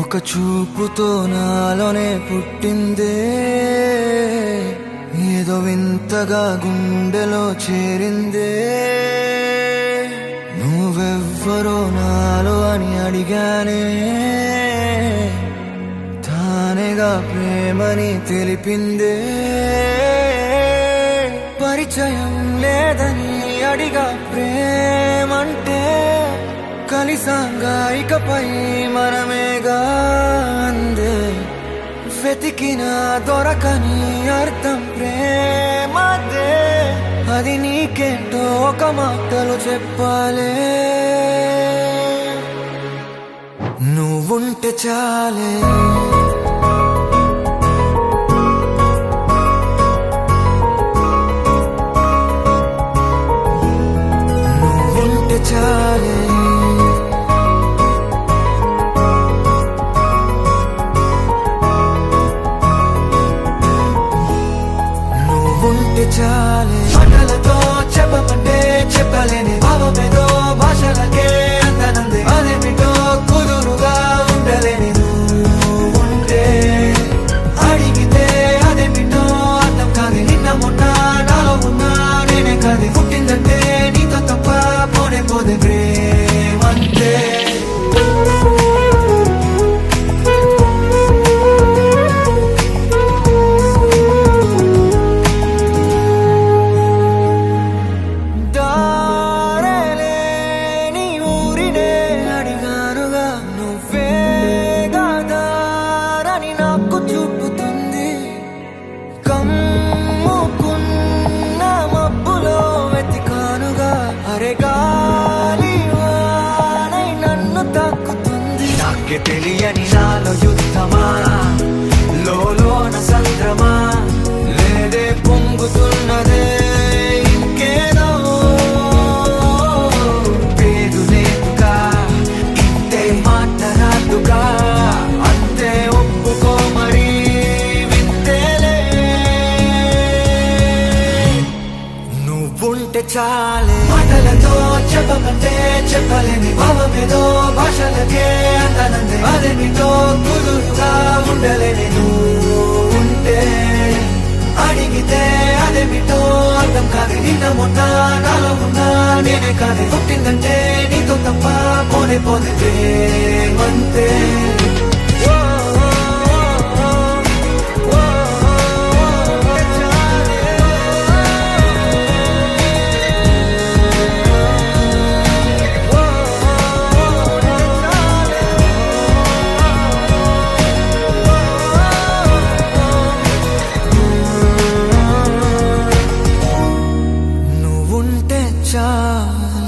ఒక చూపుతో నాలోనే పుట్టిందే, ఏదో వింతగా గుండెలో చేరిందే. నువ్వెవ్వరో నాలో అని అడిగానే, తానేగా ప్రేమని తెలిపిందే. పరిచయం లేదని అడిగా ప్రేమంటే, కలిసాంగా ఇకపై మనమేగా అందే. వెతికిన దొరకని అర్థం ప్రేమదే, అది నీకేంటో ఒక మాటలు చెప్పాలే. నువ్వుంటే చాలే, నువ్వుంటే చాలే. నువ్వుంటే చాలే, మాటలతో చెప్పమంటే చెప్పలేని భావమేదో భాషలకే అందనందే. అదేమిటో కుదురుగా ఉండలేని నువ్వుంటే, అడిగితే అదేమిటో అర్థం కాదు. నిన్న మొన్న నాలో ఉన్నా నేనే కాదు. పుట్టిందంటే నీతో తప్ప పోనే పోదే ప్రేమంతే. తెలియని నాలో యుద్ధమా, లోన సంద్రమా, లేదే పొంగుతున్నదే ఇంకేదో. పేరు లేదుగా, ఇంతే మాట రాదుగా, అంతే ఒప్పుకో మరి వింతేలే. నువ్వుంటే చాలే, మాటలతో చెప్పమంటే చెప్పలేని భావమేదో భాషలకే అందనందే. అదేమిటో కుదురుగా ఉండలేని నువ్వుంటే, అడిగితే అదేమిటో అర్థం కాదు. నిన్న మొన్న నాలో ఉన్నా నేనే కాదు. పుట్టిందంటే నీతో తప్ప పోనే పోతే ప్రేమంతే. చాలే.